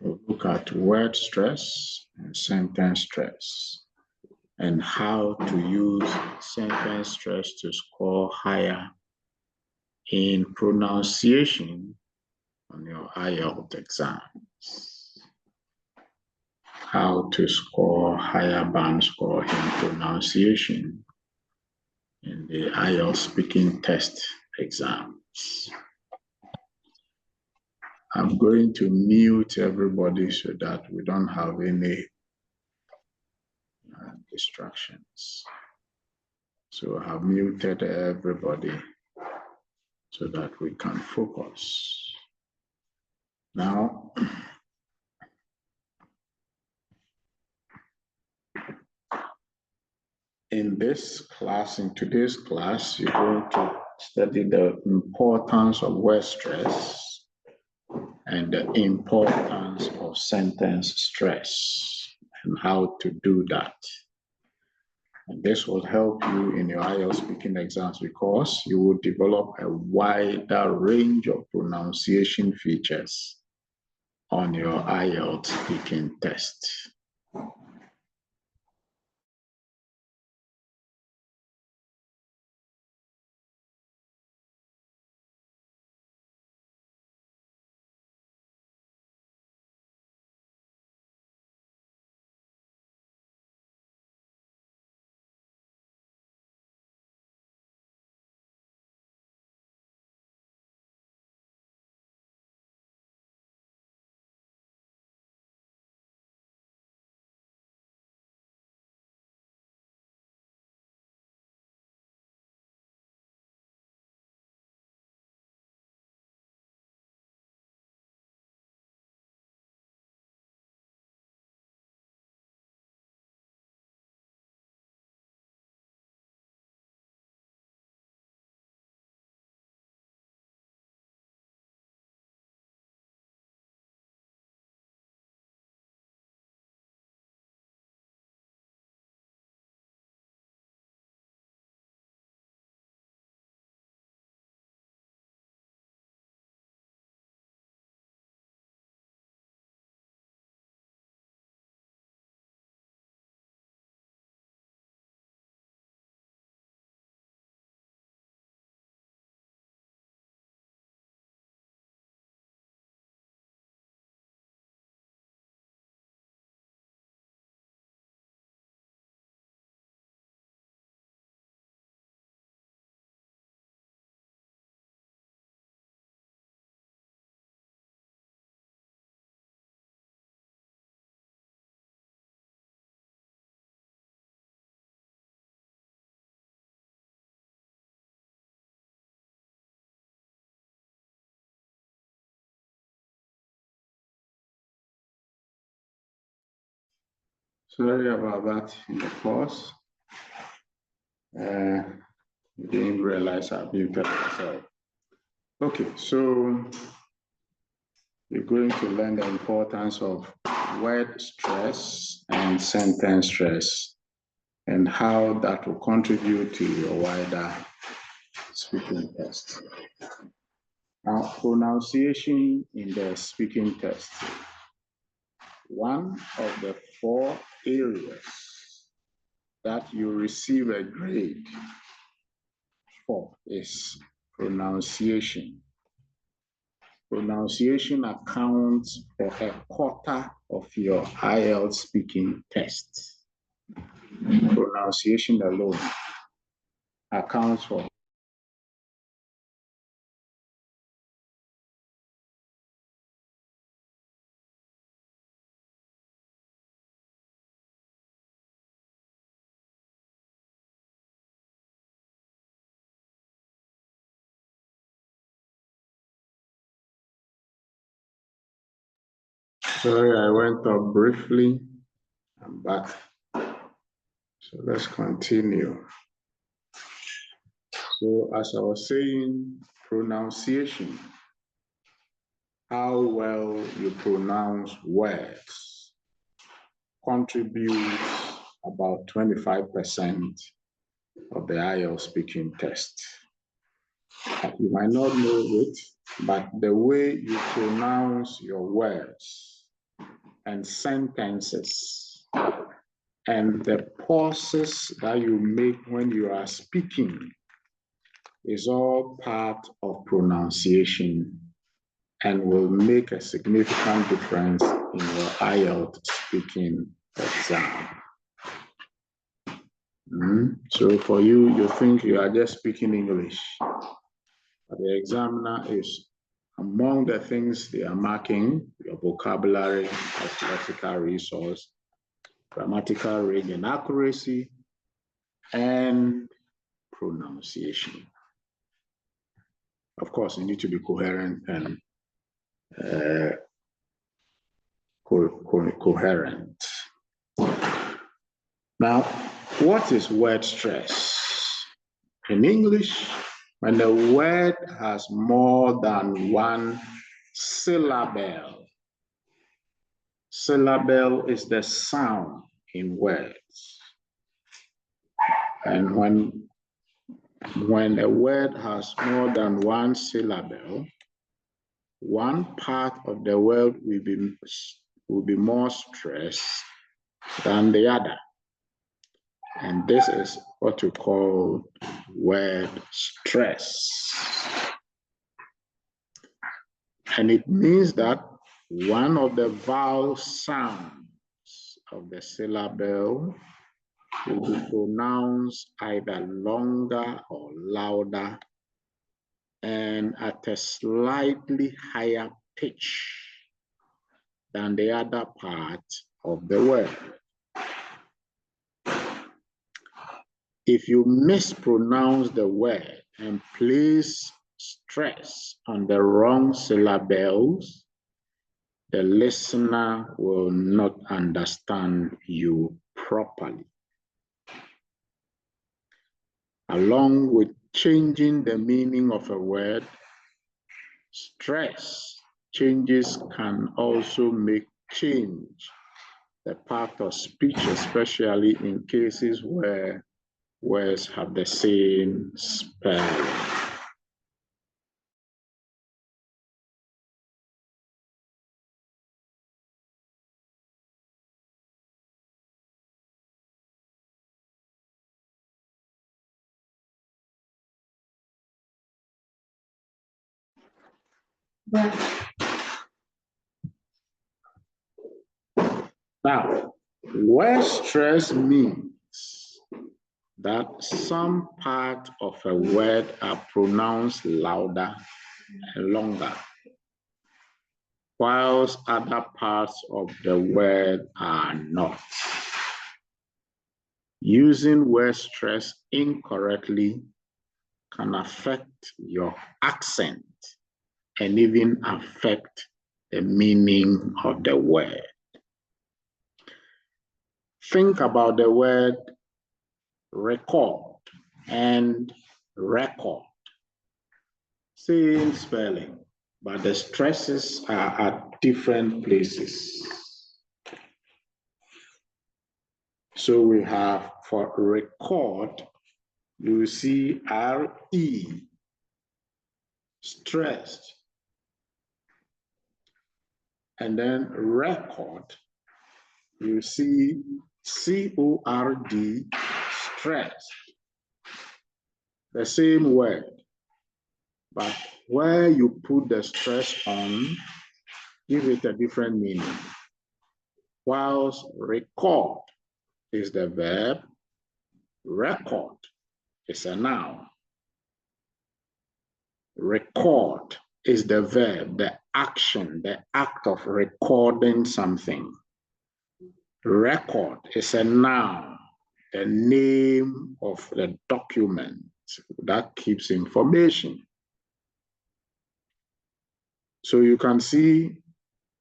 We'll look at word stress and sentence stress and how to use sentence stress to score higher in pronunciation on your IELTS exams. How to score higher band score in pronunciation in the IELTS speaking test exams. I'm going to mute everybody so that we don't have any distractions. So I've muted everybody so that we can focus. Now, in today's class, you're going to study the importance of word stress and the importance of sentence stress and how to do that. And this will help you in your IELTS speaking exams because you will develop a wider range of pronunciation features on your IELTS speaking test. Sorry about that in the course. Didn't realize I muted myself. Okay, so you're going to learn the importance of word stress and sentence stress and how that will contribute to your wider speaking test. Now, pronunciation in the speaking test. One of the 4 areas that you receive a grade for is pronunciation. Pronunciation accounts for a quarter of your IELTS speaking test. Pronunciation alone accounts for Sorry, I went up briefly. I'm back. So let's continue. So as I was saying, pronunciation, how well you pronounce words contributes about 25% of the IELTS speaking test. You might not know it, but the way you pronounce your words and sentences. And the pauses that you make when you are speaking is all part of pronunciation and will make a significant difference in your IELTS speaking exam. So for you, you think you are just speaking English, but the examiner is, among the things they are marking, your vocabulary, lexical resource, grammatical range and accuracy, and pronunciation. Of course, you need to be coherent and coherent. Now, what is word stress? In English, when the word has more than one syllable, syllable is the sound in words. And when a word has more than one syllable, one part of the word will be more stressed than the other. And this is what we call word stress. And it means that one of the vowel sounds of the syllable will be pronounced either longer or louder and at a slightly higher pitch than the other part of the word. If you mispronounce the word and place stress on the wrong syllables, the listener will not understand you properly. Along with changing the meaning of a word, stress changes can also make change the part of speech, especially in cases where words have the same spelling. Now, word stress means that some parts of a word are pronounced louder and longer, whilst other parts of the word are not. Using word stress incorrectly can affect your accent and even affect the meaning of the word. Think about the word record and record. Same spelling, but the stresses are at different places. So we have for record, you see RE, stressed. And then record, you see CORD, stressed. The same word, but where you put the stress on, give it a different meaning. Whilst record is the verb, record is a noun. Record is the verb, the action, the act of recording something. Record is a noun, the name of the document that keeps information. So you can see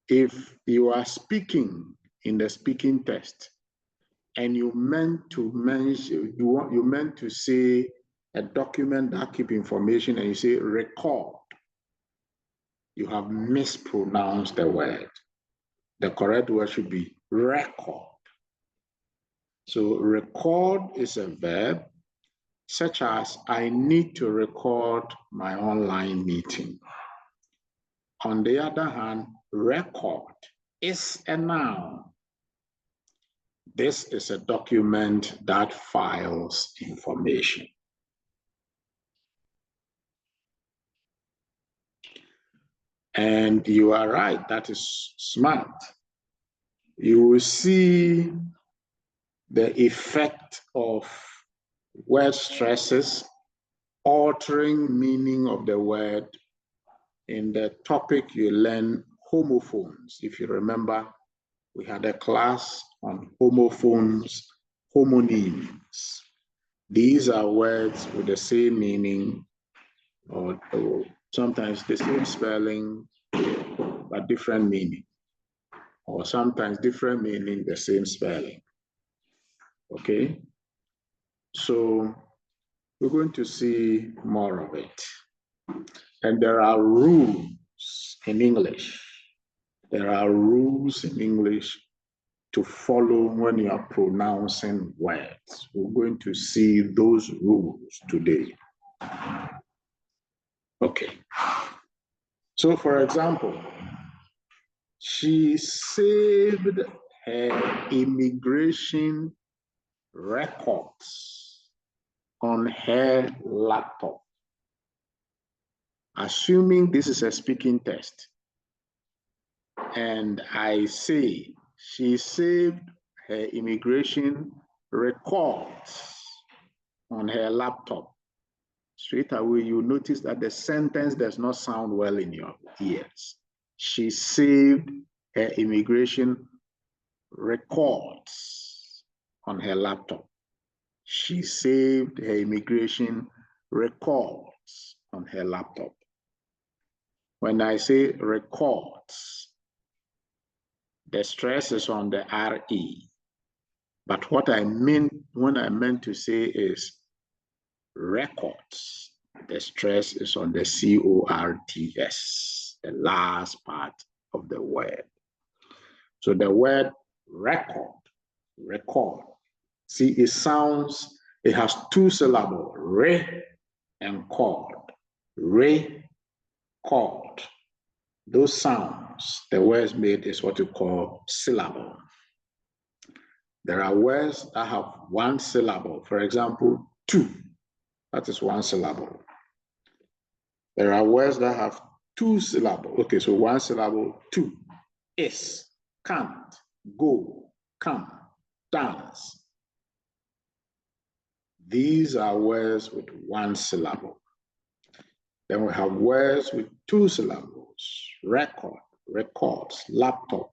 if you are speaking in the speaking test and you meant to mention, you meant to say a document that keeps information and you say record, you have mispronounced the word. The correct word should be record. So record is a verb, such as I need to record my online meeting. On the other hand, record is a noun. This is a document that files information. And you are right, that is smart. You will see the effect of word stresses altering meaning of the word in the topic you learn, homophones. If you remember, we had a class on homophones, homonyms. These are words with the same meaning or sometimes the same spelling, but different meaning. Or sometimes different meaning, the same spelling. Okay? So we're going to see more of it. And there are rules in English. There are rules in English to follow when you are pronouncing words. We're going to see those rules today. Okay. So for example, she saved her immigration records on her laptop. Assuming this is a speaking test, and I say she saved her immigration records on her laptop, straight away you notice that the sentence does not sound well in your ears. She saved her immigration records on her laptop. She saved her immigration records on her laptop. When I say records, the stress is on the RE. But what I mean when I meant to say is records, the stress is on the CORTS, the last part of the word. So the word record, see, it sounds, it has two syllables, re and cord, cord. Those sounds, the words made is what you call syllable. There are words that have one syllable. For example, two, that is one syllable. There are words that have two syllables. Okay, so one syllable, two, is, can't, go, come, dance. These are words with one syllable. Then we have words with two syllables, record, records, laptop,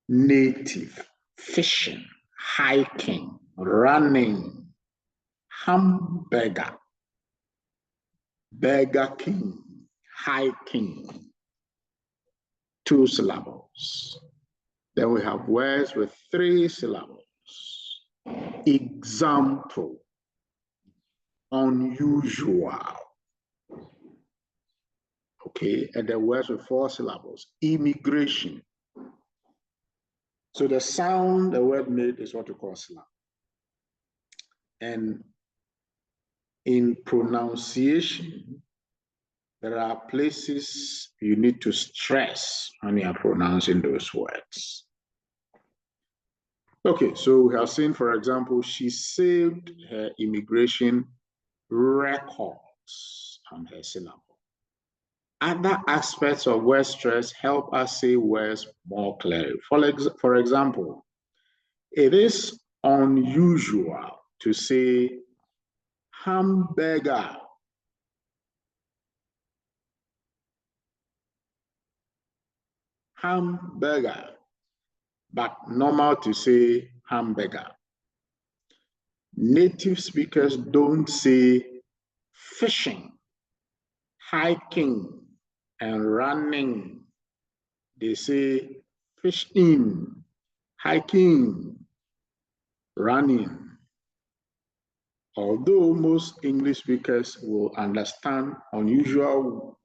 native, fishing, hiking, running, hamburger, Burger King, hiking, two syllables. Then we have words with three syllables. Example, unusual. Okay, and the words with four syllables. Immigration. So the sound the word made is what we call syllable. And in pronunciation, there are places you need to stress when you are pronouncing those words. Okay, so we have seen, for example, she saved her immigration records on her syllable. Other aspects of word stress help us say words more clearly. For example, it is unusual to say hamburger. Hamburger, but normal to say hamburger. Native speakers don't say fishing, hiking, and running. They say fishing, hiking, running. Although most English speakers will understand unusual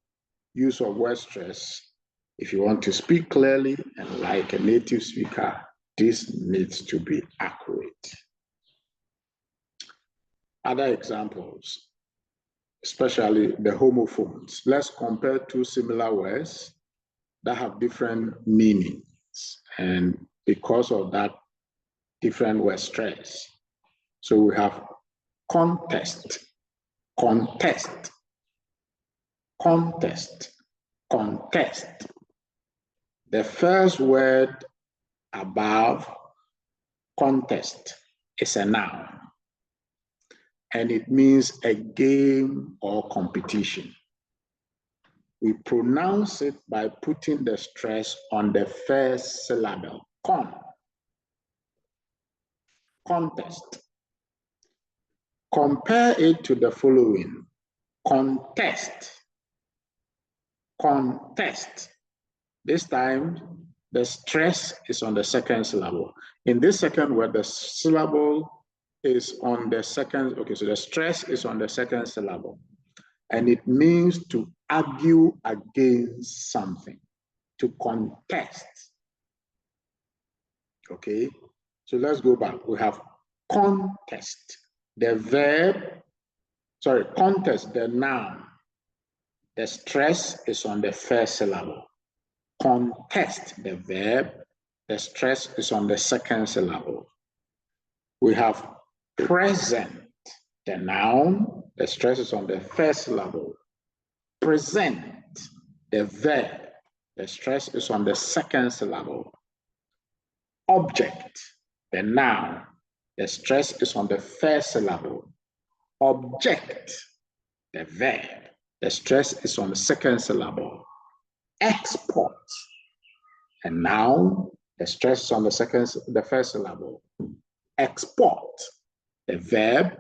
use of word stress, if you want to speak clearly and like a native speaker, this needs to be accurate. Other examples, especially the homophones. Let's compare two similar words. that have different meanings. And because of that, different word stress. So we have contest, contest, contest, contest. The first word above contest is a noun, and it means a game or competition. We pronounce it by putting the stress on the first syllable, contest. Compare it to the following, contest, contest. This time, the stress is on the second syllable. In this second word, the syllable is on the second, okay, so the stress is on the second syllable. And it means to argue against something, to contest. Okay, so let's go back. We have contest, the verb, sorry, contest, the noun. The stress is on the first syllable. Contest, the verb, the stress is on the second syllable. We have present, the noun, the stress is on the first syllable. Present, the verb, the stress is on the second syllable. Object, the noun, the stress is on the first syllable. Object, the verb, the stress is on the second syllable. Export, a noun, the stress is on the first syllable. Export, the verb,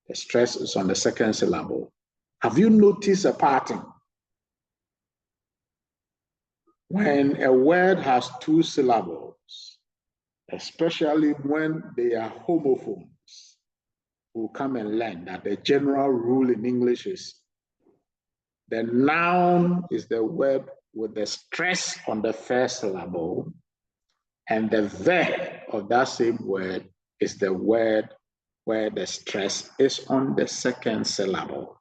the stress is on the second syllable. Have you noticed a pattern? When a word has two syllables, especially when they are homophones, we'll come and learn that the general rule in English is the noun is the word with the stress on the first syllable, and the verb of that same word is the word where the stress is on the second syllable.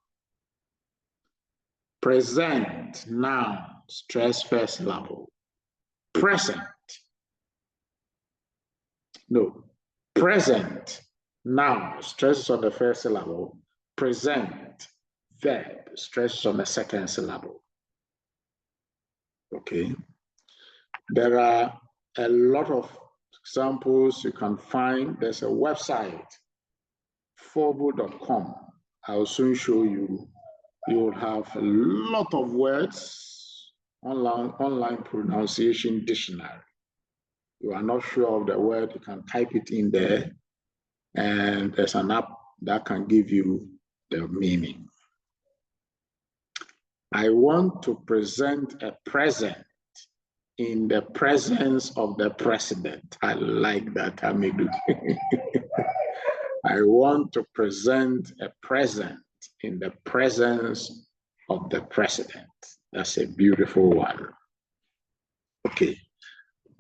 Present, noun, stress first syllable. Present. No. Present, noun, stress is on the first syllable. Present, verb, stress is on the second syllable. Okay. There are a lot of examples you can find. There's a website, forbo.com. I'll soon show you. You'll have a lot of words, online pronunciation dictionary. You are not sure of the word, you can type it in there, and there's an app that can give you the meaning. I want to present a present in the presence of the president. I like that, Amidu. I want to present a present in the presence of the president. That's a beautiful one. Okay,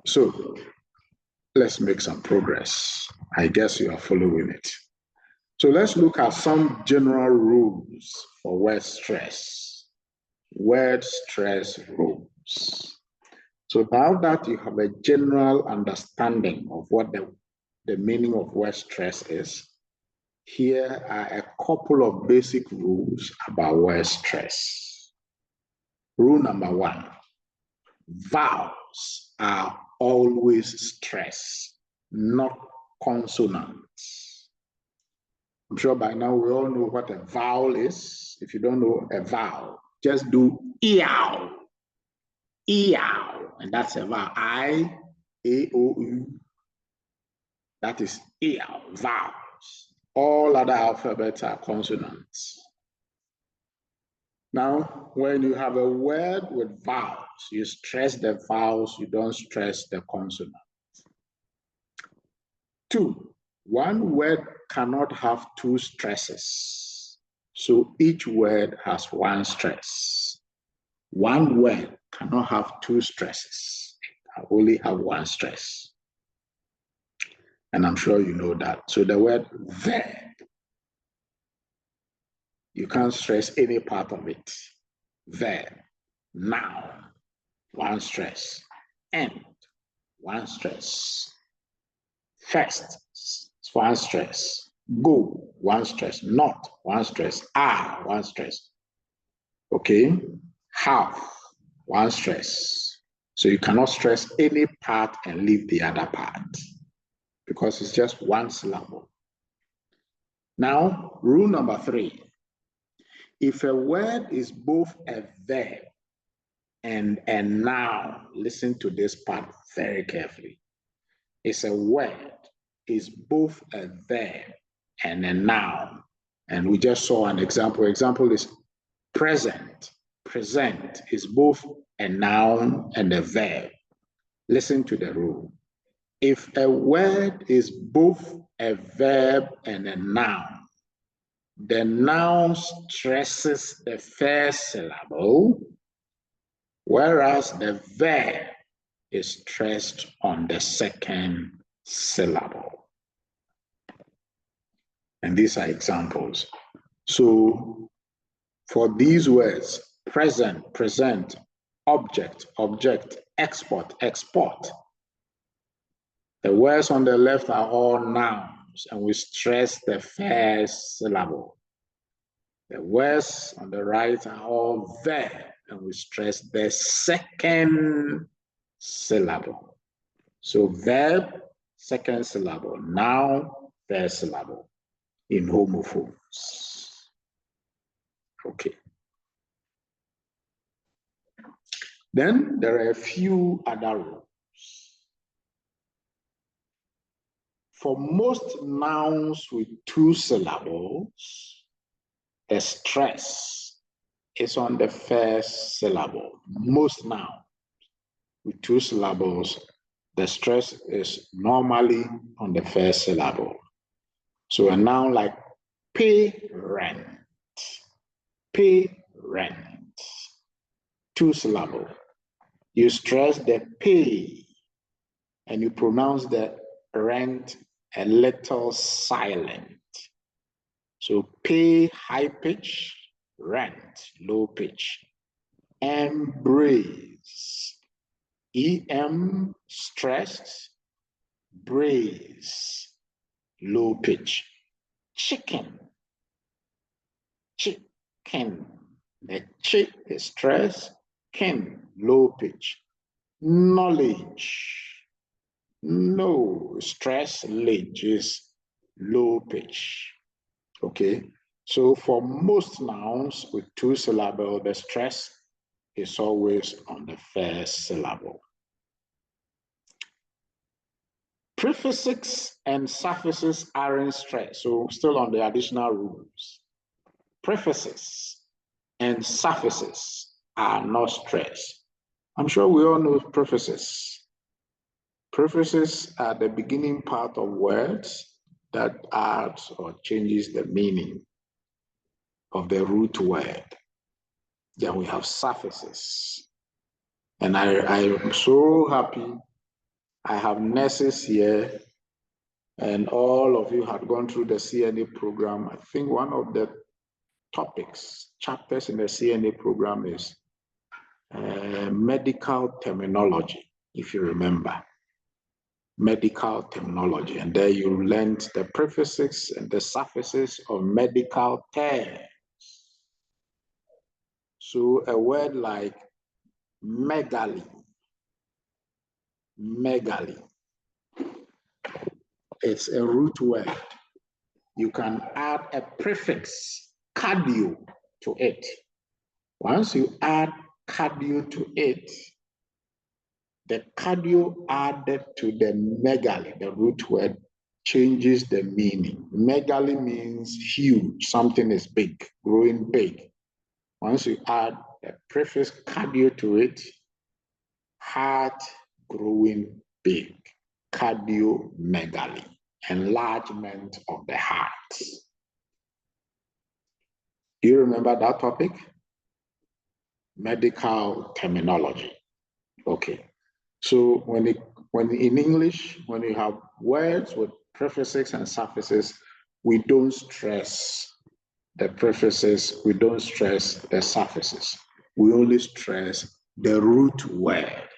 so let's make some progress. I guess you are following it. So let's look at some general rules for word stress. Word stress rules. So now that you have a general understanding of what the meaning of word stress is, here are a couple of basic rules about word stress. Rule number one, vowels are always stressed, not consonants. I'm sure by now we all know what a vowel is. If you don't know a vowel, just do eow, eow, and that's a vowel. I-A-O-U. That is eow, vowels. All other alphabets are consonants. Now, when you have a word with vowels, you stress the vowels, you don't stress the consonants. Two, one word cannot have two stresses. So each word has one stress. One word cannot have two stresses. It can only have one stress. And I'm sure you know that. So the word verb, you can't stress any part of it. Verb, noun, one stress. And, one stress. First, one stress. Go, one stress. Not, one stress. Are, one stress. Okay? Have, one stress. So you cannot stress any part and leave the other part because it's just one syllable. Now, rule number 3. If a word is both a verb and a noun, listen to this part very carefully. It's a word, is both a verb and a noun. And we just saw an example. Example is present. Present is both a noun and a verb. Listen to the rule. If a word is both a verb and a noun, the noun stresses the first syllable, whereas the verb is stressed on the second syllable. And these are examples. So for these words, present, present, object, object, export, export, the words on the left are all nouns, and we stress the first syllable. The words on the right are all verb, and we stress the second syllable. So verb, second syllable, noun, third syllable in homophones. Okay. Then there are a few other rules. For most nouns with 2 syllables, the stress is on the first syllable. Most nouns with 2 syllables, the stress is normally on the first syllable. So a noun like pay rent, pay rent, 2 syllables. You stress the pay and you pronounce the rent a little silent. So pay high pitch, rent low pitch. Embrace, EM stressed, brace low pitch. Chicken, chicken, the chick is stressed, kin low pitch. Knowledge, no stress, ledge is low pitch. Okay, so for most nouns with 2 syllables, the stress is always on the first syllable. Prefixes and suffixes aren't stressed, so still on the additional rules. Prefixes and suffixes are not stressed. I'm sure we all know prefixes. Prefixes are the beginning part of words that adds or changes the meaning of the root word. Then we have suffixes. And I'm so happy I have nurses here, and all of you had gone through the CNA program. I think one of the topics, chapters in the CNA program is medical terminology, if you remember. Medical terminology, and there you learned the prefixes and the suffixes of medical terms. So a word like megaly, megaly, it's a root word. You can add a prefix, cardio, to it. Once you add cardio to it, the cardio added to the megaly, the root word, changes the meaning. Megaly means huge, something is big, growing big. Once you add a prefix cardio to it, heart growing big, cardiomegaly, enlargement of the heart. Do you remember that topic? Medical terminology. Okay. So when in English, when you have words with prefixes and suffixes, we don't stress the prefixes, we don't stress the suffixes. We only stress the root word.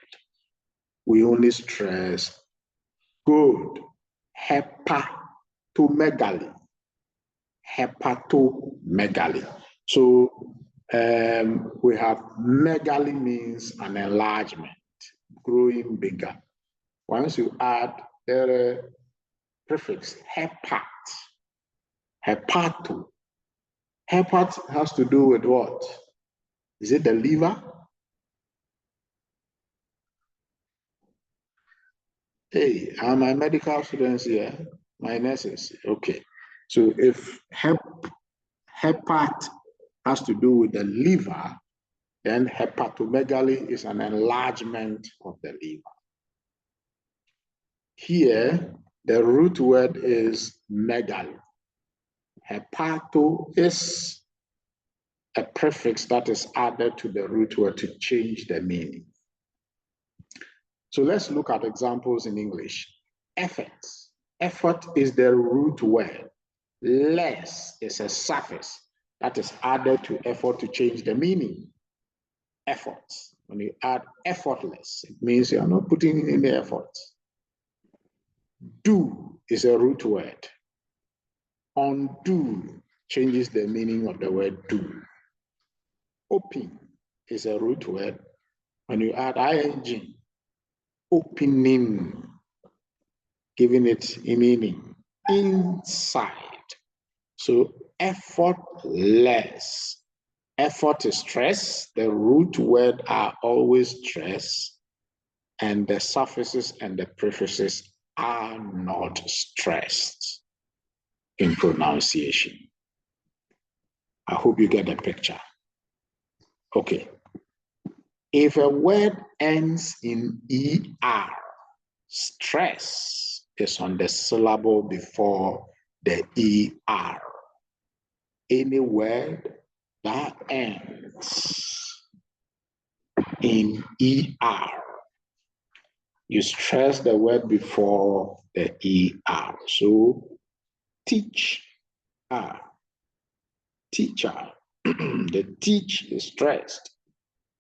We only stress good. Hepatomegaly. Hepatomegaly. So we have megaly means an enlargement, growing bigger. Once you add the prefix hepato. Hepat has to do with what? Is it the liver? Hey, are my medical students here? My nurses. Okay. So if hepat has to do with the liver, then hepatomegaly is an enlargement of the liver. Here, the root word is megaly. Hepato is a prefix that is added to the root word to change the meaning. So let's look at examples in English. Effort. Effort is the root word. Less is a suffix that is added to effort to change the meaning. Effort. When you add effortless, it means you are not putting in any effort. Do is a root word. Undo changes the meaning of the word do. Open is a root word. When you add ing, opening, giving it a meaning. Inside. So effortless. Effort is stress. The root word are always stress. And the suffixes and the prefixes are not stressed in pronunciation. I hope you get the picture. Okay. If a word ends in ER, stress is on the syllable before the ER. Any word that ends in ER, you stress the word before the ER. So, teach, teacher, the teach is stressed.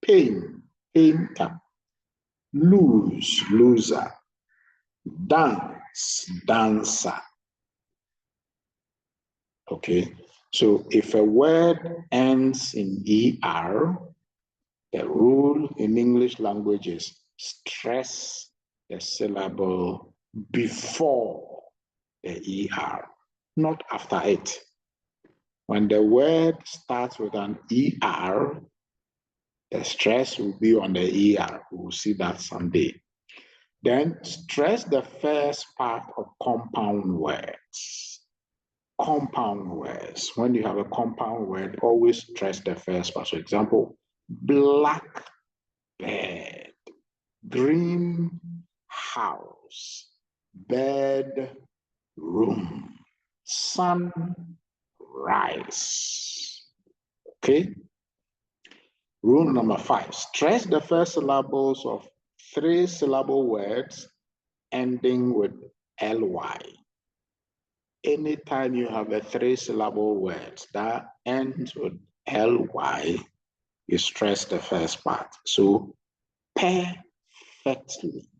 Pain, painter. Lose, loser. Dance, dancer. Okay, so if a word ends in ER, the rule in English language is stress the syllable before the ER, not after it. When the word starts with an ER, the stress will be on the ER. We will see that someday. Then stress the first part of compound words. Compound words. When you have a compound word, always stress the first part. So example, black bed, green house, bed room, sunrise. Okay. Rule number 5, stress the first syllables of 3-syllable words ending with ly. Anytime you have a 3-syllable word that ends with ly, you stress the first part. So perfectly,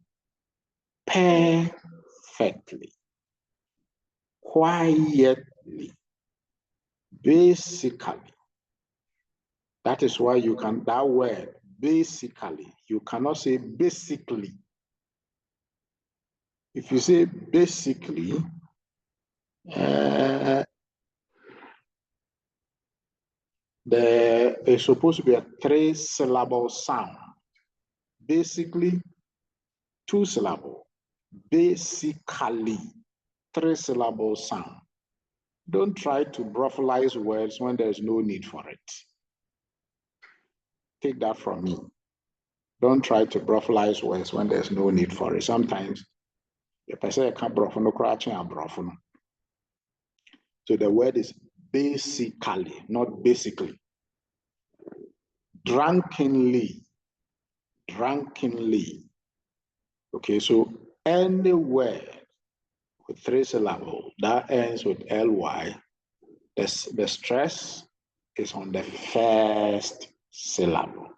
perfectly, quietly, basically. That is why you can, that word, basically, you cannot say basically. If you say basically, there is supposed to be a 3-syllable sound. Basically, 2-syllable. Basically, 3-syllable sound. Don't try to brothelize words when there's no need for it. Take that from me. Don't try to brothelize words when there's no need for it. Sometimes, if I say I can't brothel, so the word is basically, not basically. Drunkenly, drunkenly. Okay, so any word with 3-syllable that ends with ly, the stress is on the first syllable.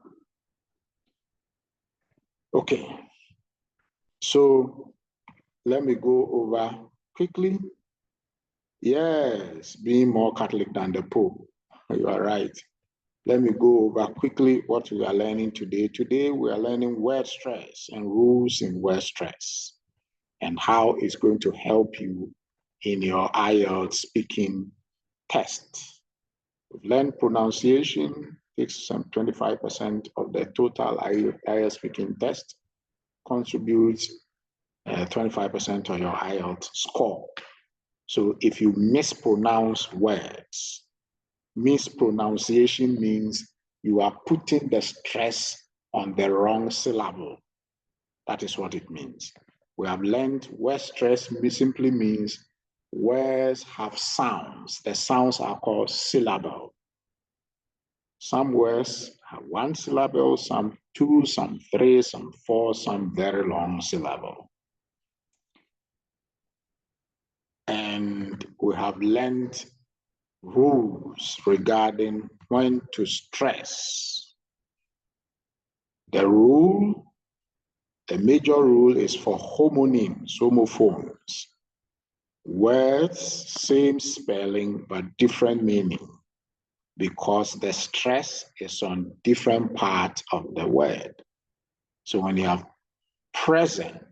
Okay, so let me go over quickly. Yes, being more Catholic than the Pope. You are right. Let me go over quickly what we are learning today. Today, we are learning word stress and rules in word stress and how it's going to help you in your IELTS speaking test. We've learned pronunciation, takes some 25% of the total IELTS speaking test, contributes 25% of your IELTS score. So if you mispronounce words, mispronunciation means you are putting the stress on the wrong syllable. That is what it means. We have learned word stress simply means words have sounds. The sounds are called syllable. Some words have one syllable, some two, some three, some four, some very long syllable. And we have learned rules regarding when to stress. The major rule is for homonyms, homophones. Words, same spelling, but different meaning, because the stress is on different parts of the word. So when you have present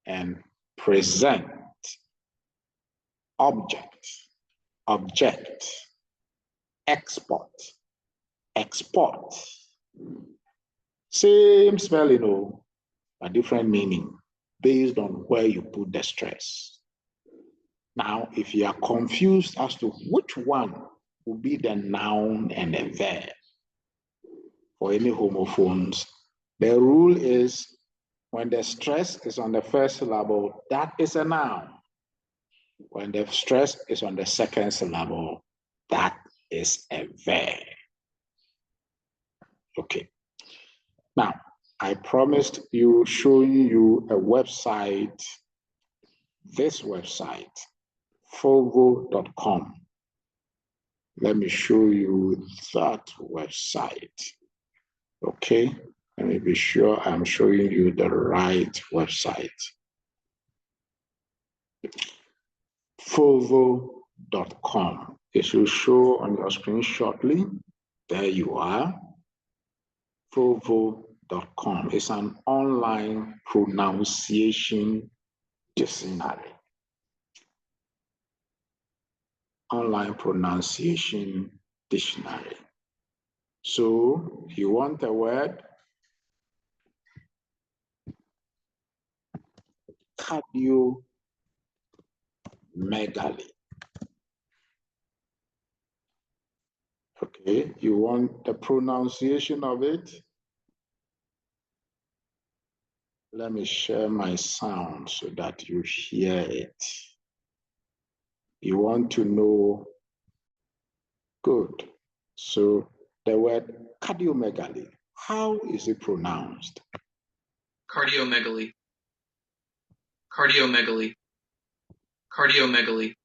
and present, object, export, export, same spelling, but different meaning based on where you put the stress. Now, if you are confused as to which one will be the noun and the verb for any homophones, the rule is when the stress is on the first syllable, that is a noun. When the stress is on the second syllable, that is a verb. Okay. Now, I promised you showing you a website, this website, fovo.com. Let me show you that website. Okay, let me be sure I'm showing you the right website. Fovo.com. It will show on your screen shortly. There you are. Fovo.com. It's an online pronunciation dictionary. Online pronunciation dictionary. So you want a word, cardiomegaly. Okay, you want the pronunciation of it? Let me share my sound so that you hear it. You want to know? Good. So the word cardiomegaly, how is it pronounced? Cardiomegaly. Cardiomegaly. Cardiomegaly.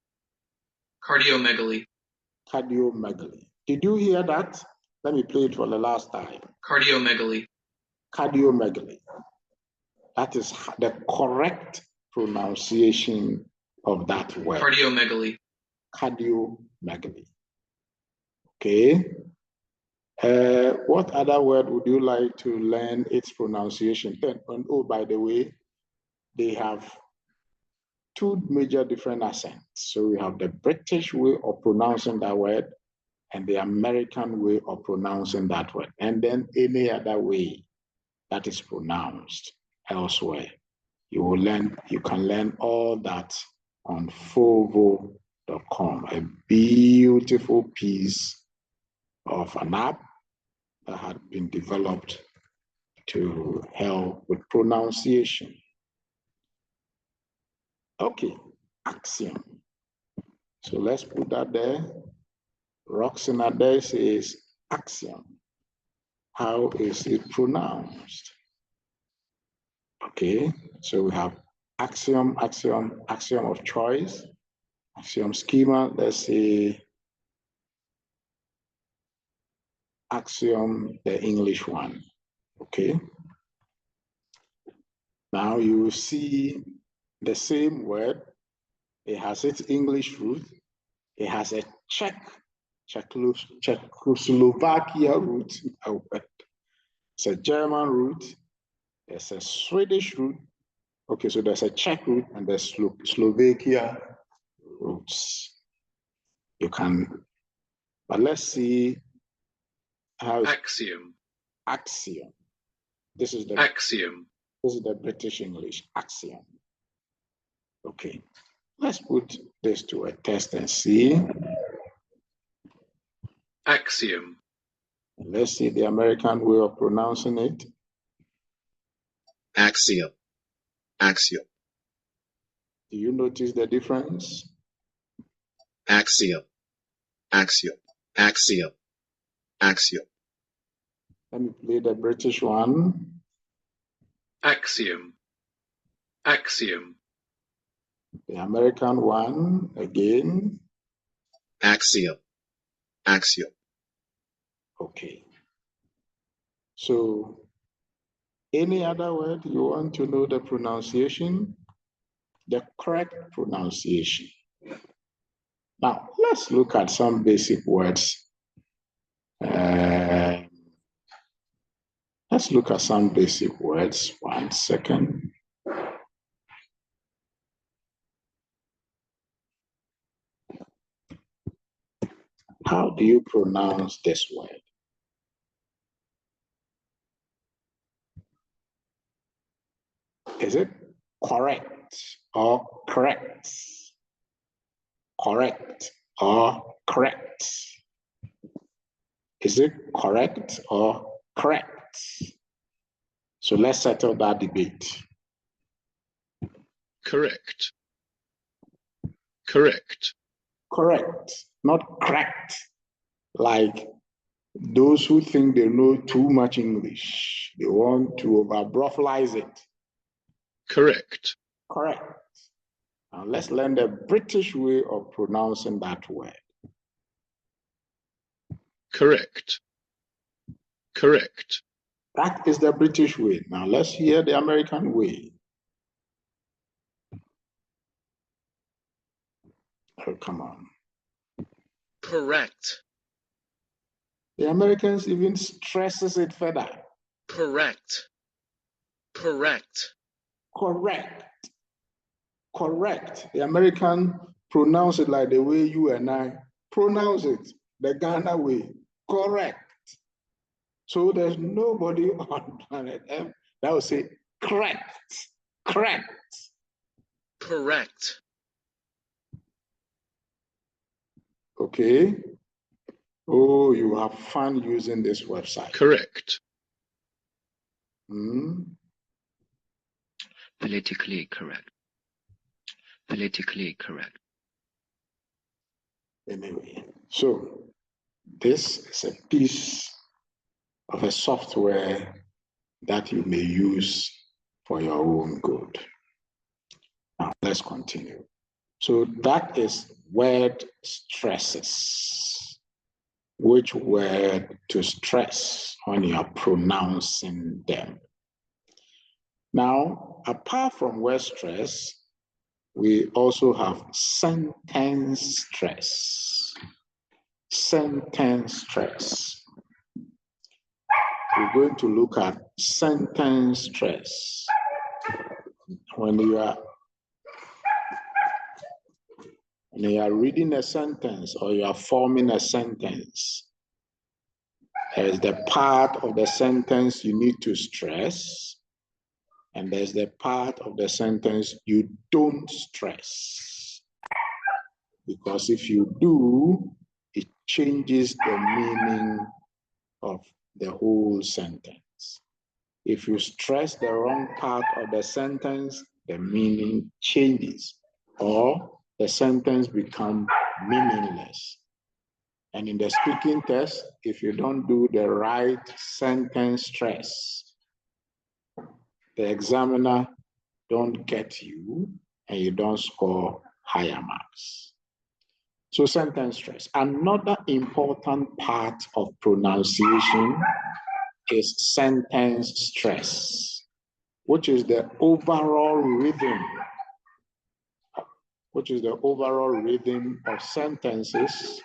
Cardiomegaly. Cardiomegaly. Did you hear that? Let me play it for the last time. Cardiomegaly. Cardiomegaly. That is the correct pronunciation of that word. Cardiomegaly. Cardiomegaly. Okay. What other word would you like to learn its pronunciation? And oh, by the way, they have two major different accents. So we have the British way of pronouncing that word and the American way of pronouncing that word, and then any other way that is pronounced elsewhere. You can learn all that on fovo.com, a beautiful piece of an app that had been developed to help with pronunciation. Okay, axiom. So let's put that there. Roxana there says axiom. How is it pronounced? Okay, so we have axiom, axiom, axiom of choice, axiom schema. Let's say axiom, the English one. Okay, Now you will see the same word. It has its English root. It has a Czechoslovakia root. It's a German root. There's a Swedish root. Okay, so there's a Czech root and there's Slovakia roots. You can, but let's see how it's Axiom. axiom. This is the Axiom. This is the British English axiom. Okay, let's put this to a test and see. Axiom. Let's see the American way of pronouncing it. Axiom. Axiom. Do you notice the difference? Axiom. Axiom. Axiom. Axiom. Let me play the British one. Axiom. Axiom. The American one again. Axiom. Axiom. Okay. So, any other word you want to know the pronunciation? The correct pronunciation. Now, let's look at some basic words. Let's look at some basic words. 1 second. How do you pronounce this word? Is it correct or correct? Correct or correct? Is it correct or correct? So let's settle that debate. Correct. Correct. Correct, not correct. Like those who think they know too much English, they want to over-brutalize it. Correct. Correct. Now let's learn the British way of pronouncing that word. Correct. Correct. That is the British way. Now let's hear the American way. Oh, come on. Correct. The Americans even stresses it further. Correct. Correct. Correct. Correct. The American pronounce it like the way you and I pronounce it, the Ghana way. Correct. So there's nobody on planet Earth that will say correct. Correct. Correct. Okay. Oh, you have fun using this website. Correct. Politically correct. Politically correct. Anyway, so this is a piece of a software that you may use for your own good. Now let's continue. So that is word stresses. Which word to stress when you are pronouncing them? Now, apart from word stress, we also have sentence stress. Sentence stress. We're going to look at sentence stress. When you are reading a sentence or you are forming a sentence, there's the part of the sentence you need to stress, and there's the part of the sentence you don't stress. Because if you do, it changes the meaning of the whole sentence. If you stress the wrong part of the sentence, the meaning changes, or the sentence becomes meaningless. And in the speaking test, if you don't do the right sentence stress, the examiner don't get you and you don't score higher marks. So sentence stress. Another important part of pronunciation is sentence stress. which is the overall rhythm, of sentences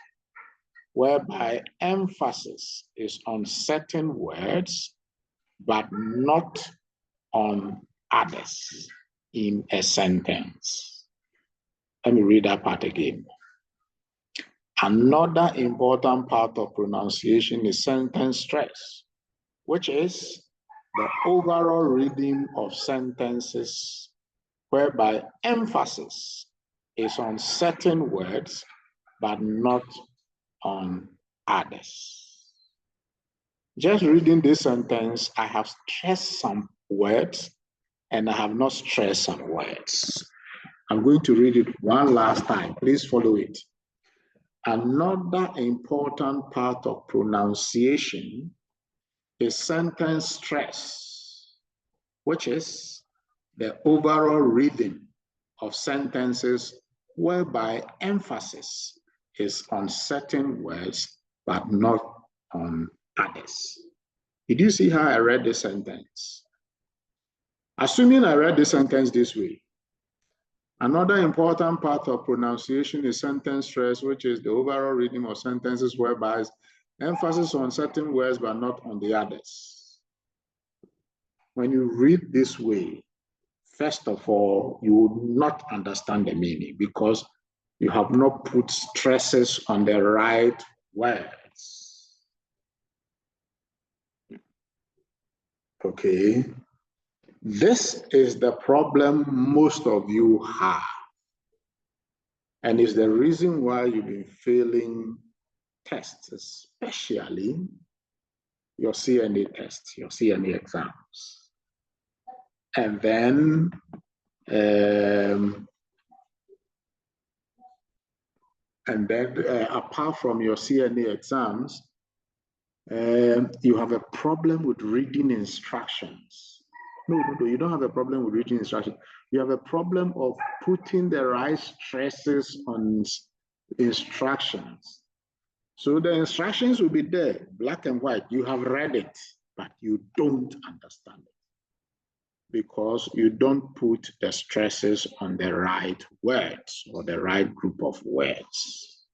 whereby emphasis is on certain words but not on others in a sentence. Let me read that part again. Another important part of pronunciation is sentence stress, which is the overall rhythm of sentences whereby emphasis is on certain words but not on others. Just reading this sentence, I have stressed some words and I have not stressed some words. I'm going to read it one last time. Please follow it. Another important part of pronunciation is sentence stress, which is the overall rhythm of sentences whereby emphasis is on certain words but not on others. Did you see how I read this sentence? Assuming I read the sentence this way, another important part of pronunciation is sentence stress, which is the overall rhythm of sentences whereby emphasis on certain words but not on the others. When you read this way, first of all, you will not understand the meaning because you have not put stresses on the right words. Okay. This is the problem most of you have. And it's the reason why you've been failing tests, especially your CNA tests, your CNA exams. And then apart from your CNA exams, you have a problem with reading instructions. No, you don't have a problem with reading instructions. You have a problem of putting the right stresses on instructions. So the instructions will be there, black and white. You have read it, but you don't understand it because you don't put the stresses on the right words or the right group of words.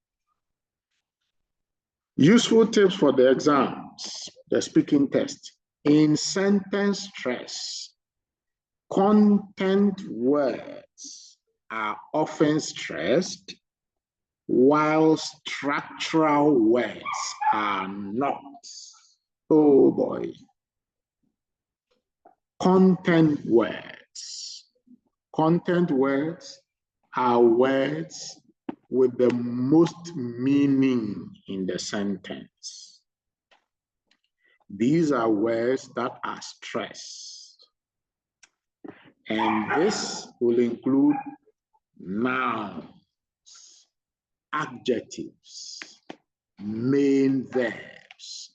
Useful tips for the exams, the speaking test. In sentence stress, content words are often stressed while structural words are not. Oh boy. Content words. Content words are words with the most meaning in the sentence. These are words that are stressed. And this will include nouns, adjectives, main verbs,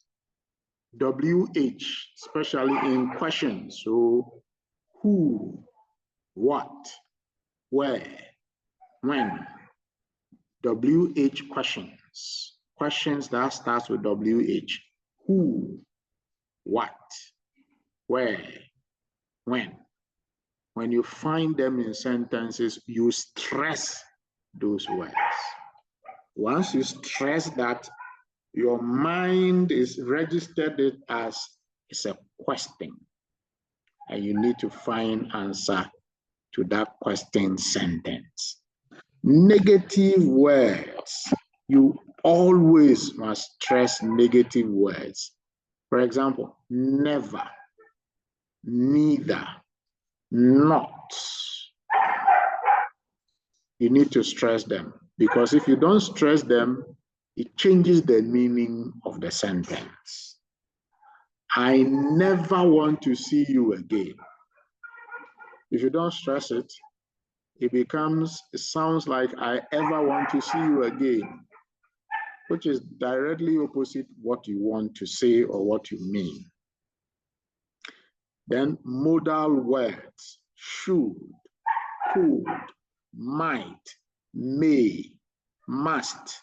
WH, especially in questions. So who, what, where, when. WH questions. Questions that starts with WH. Who, what, where, when. When you find them in sentences, you stress those words. Once you stress that, your mind is registered it as it's a question. And you need to find answer to that question sentence. Negative words, you always must stress negative words. For example, never, neither, not. You need to stress them because if you don't stress them, it changes the meaning of the sentence. I never want to see you again. If you don't stress it, it sounds like I ever want to see you again, which is directly opposite what you want to say or what you mean. Then modal words, should, could, might, may, must,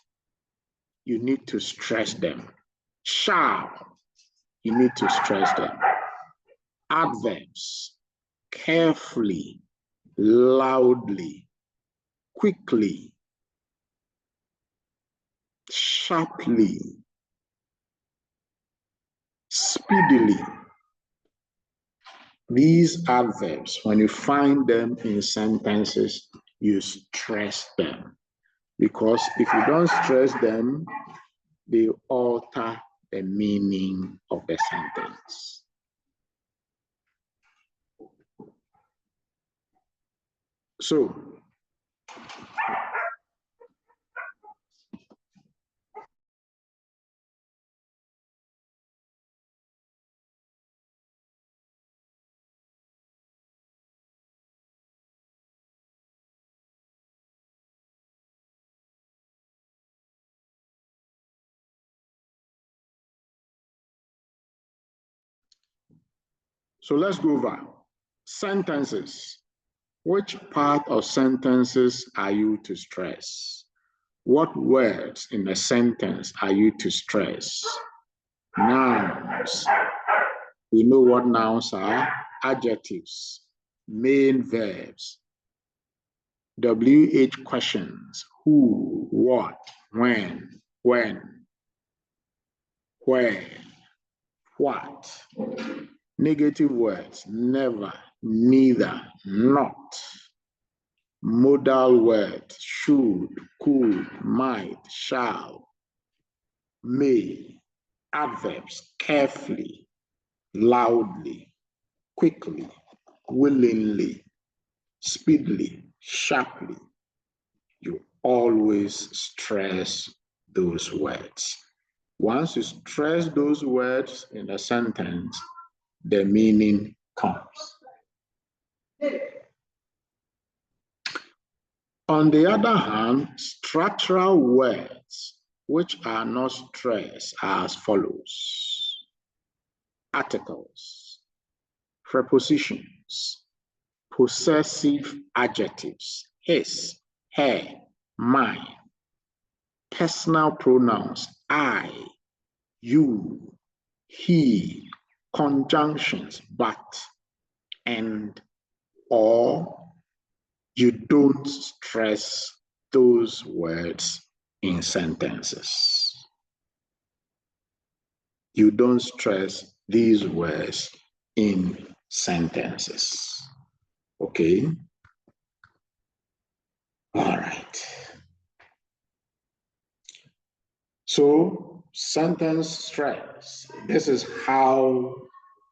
you need to stress them. Shall, you need to stress them. Adverbs, carefully, loudly, quickly, sharply, speedily. These adverbs, when you find them in sentences, you stress them. Because if you don't stress them, they alter the meaning of the sentence. So let's go over sentences. Which part of sentences are you to stress? What words in a sentence are you to stress? Nouns. We know what nouns are. Adjectives, main verbs, WH questions, who, what, when, where, what. Negative words, never, neither, not. Modal words, should, could, might, shall, may. Adverbs, carefully, loudly, quickly, willingly, speedily, sharply. You always stress those words. Once you stress those words in a sentence, the meaning comes. On the other hand, structural words which are not stressed are as follows: articles, prepositions, possessive adjectives, his, her, mine, personal pronouns, I, you, he, conjunctions, but, and, or. You don't stress those words in sentences. You don't stress these words in sentences. Okay? All right. So, sentence stress. This is how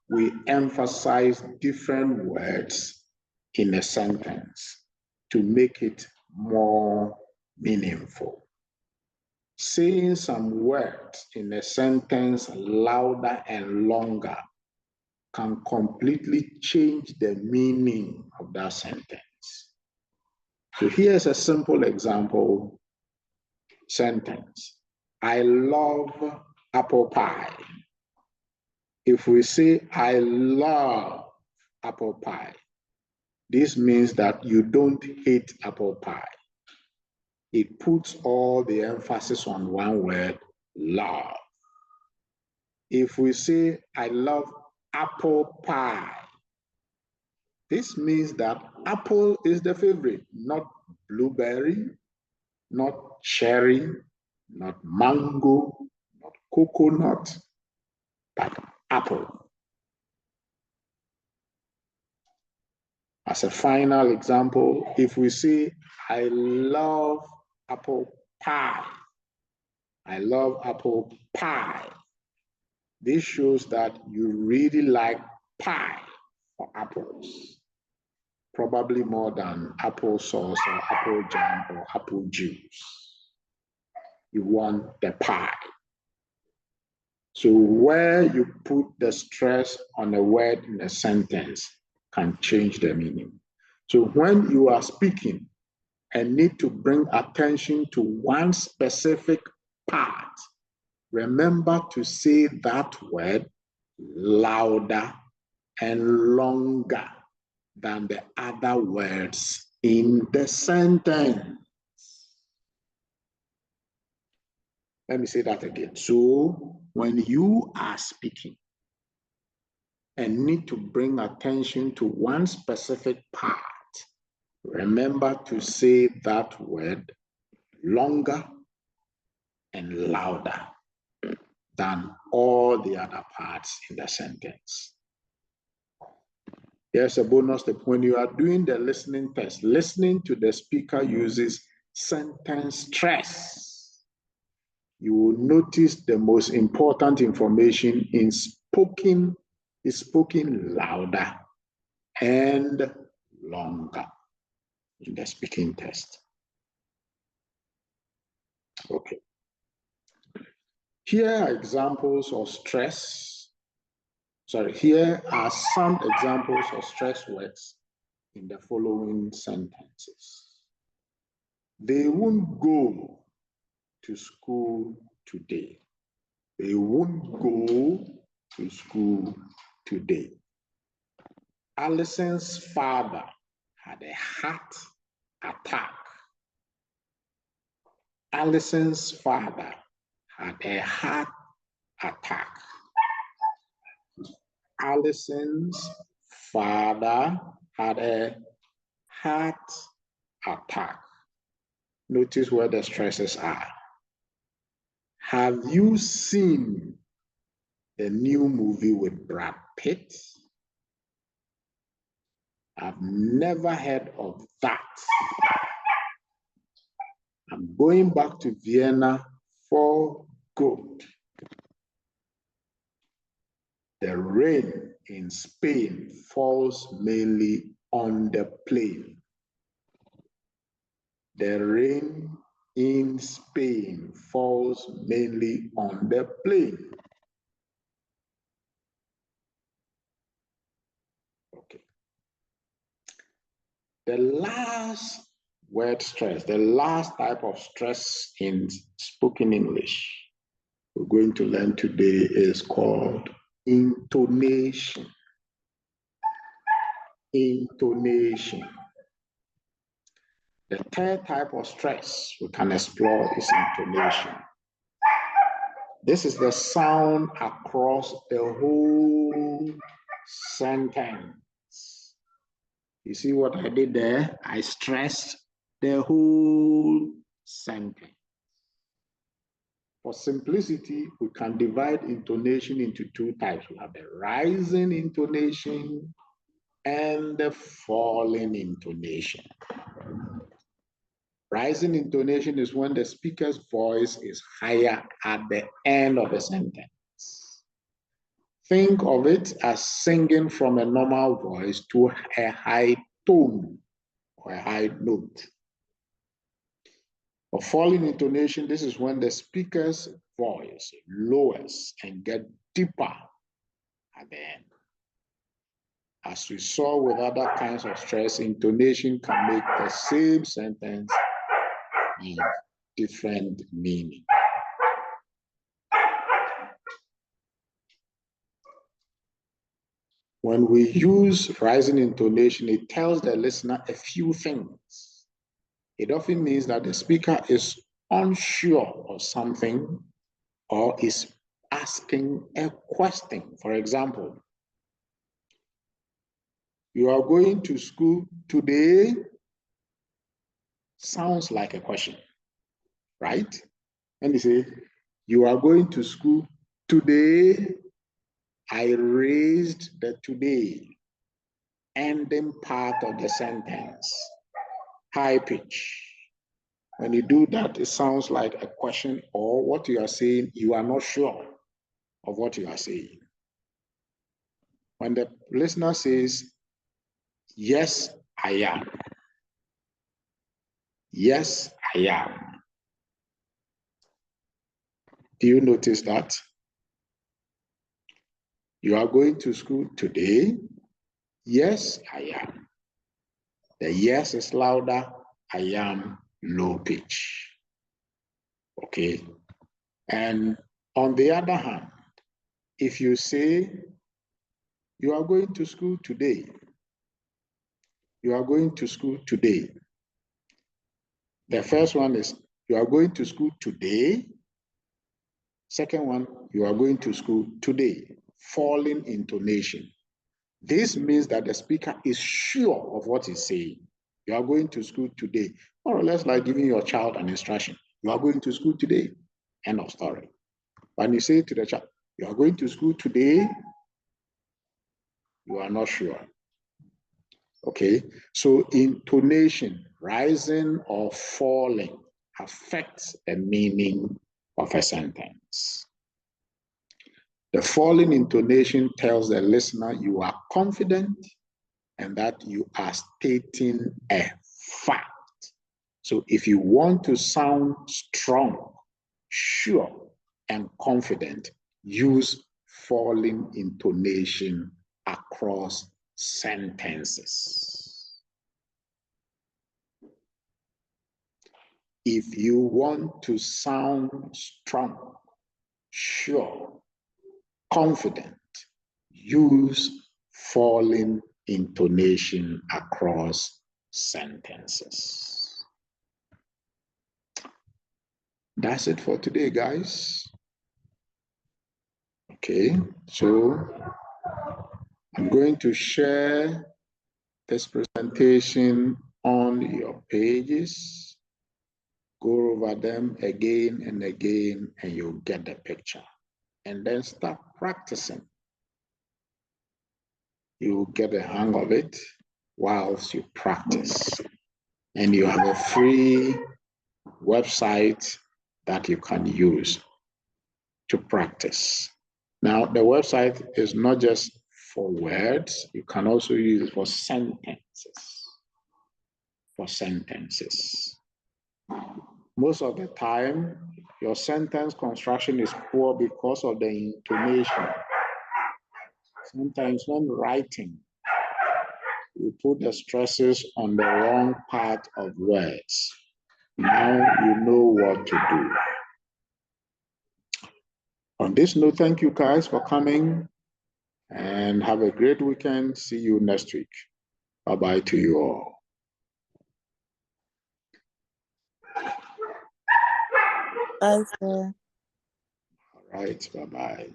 we emphasize different words in a sentence to make it more meaningful. Saying some words in a sentence louder and longer can completely change the meaning of that sentence. So here's a simple example sentence. I love apple pie. If we say, I love apple pie, this means that you don't hate apple pie. It puts all the emphasis on one word, love. If we say, I love apple pie, this means that apple is the favorite, not blueberry, not cherry, not mango, not coconut, but apple. As a final example, if we say, I love apple pie, I love apple pie, this shows that you really like pie or apples, probably more than applesauce or apple jam or apple juice. You want the pie. So where you put the stress on a word in a sentence can change the meaning. So when you are speaking and need to bring attention to one specific part, remember to say that word louder and longer than the other words in the sentence. Let me say that again. So when you are speaking and need to bring attention to one specific part, remember to say that word longer and louder than all the other parts in the sentence. Here's a bonus tip. When you are doing the listening test, listening to the speaker uses sentence stress. You will notice the most important information is spoken louder and longer in the speaking test. Okay. Here are examples of stress. Here are some examples of stress words in the following sentences. They won't go to school today. They won't go to school today. Allison's father had a heart attack. Allison's father had a heart attack. Allison's father had a heart attack. Notice where the stresses are. Have you seen the new movie with Brad Pitt? I've never heard of that. I'm going back to Vienna for good. The rain in Spain falls mainly on the plain. The rain in Spain falls mainly on the plain. Okay. The last word stress, the last type of stress in spoken English we're going to learn today is called intonation. Intonation. The third type of stress we can explore is intonation. This is the sound across the whole sentence. You see what I did there? I stressed the whole sentence. For simplicity, we can divide intonation into two types. We have the rising intonation and the falling intonation. Rising intonation is when the speaker's voice is higher at the end of a sentence. Think of it as singing from a normal voice to a high tone or a high note. For falling intonation, this is when the speaker's voice lowers and gets deeper at the end. As we saw with other kinds of stress, intonation can make the same sentence have different meaning. When we use rising intonation, it tells the listener a few things. It often means that the speaker is unsure of something or is asking a question. For example, you are going to school today sounds like a question, right? And you say, you are going to school today. I raised the today ending part of the sentence, high pitch. When you do that, it sounds like a question, or what you are saying, you are not sure of what you are saying. When the listener says, yes, I am. Yes, I am. Do you notice that? You are going to school today? Yes, I am. The yes is louder, I am low pitch. Okay. And on the other hand, if you say, you are going to school today, you are going to school today. The first one is, you are going to school today. Second one, you are going to school today. Falling intonation. This means that the speaker is sure of what he's saying. You are going to school today, more or less like giving your child an instruction. You are going to school today. End of story. When you say to the child, you are going to school today, you are not sure. Okay, so intonation, rising or falling, affects the meaning of a sentence. The falling intonation tells the listener you are confident and that you are stating a fact. So if you want to sound strong, sure, and confident, use falling intonation across sentences. If you want to sound strong, sure, confident, use falling intonation across sentences. That's it for today, guys. Okay, so I'm going to share this presentation on your pages. Go over them again and again, and you'll get the picture. And then start practicing. You'll get the hang of it whilst you practice. And you have a free website that you can use to practice. Now, the website is not just for words, you can also use it for sentences. For sentences. Most of the time, your sentence construction is poor because of the intonation. Sometimes when writing, you put the stresses on the wrong part of words. Now you know what to do. On this note, thank you guys for coming and have a great weekend. See you next week. Bye-bye to you all. Bye, sir. All right, bye-bye.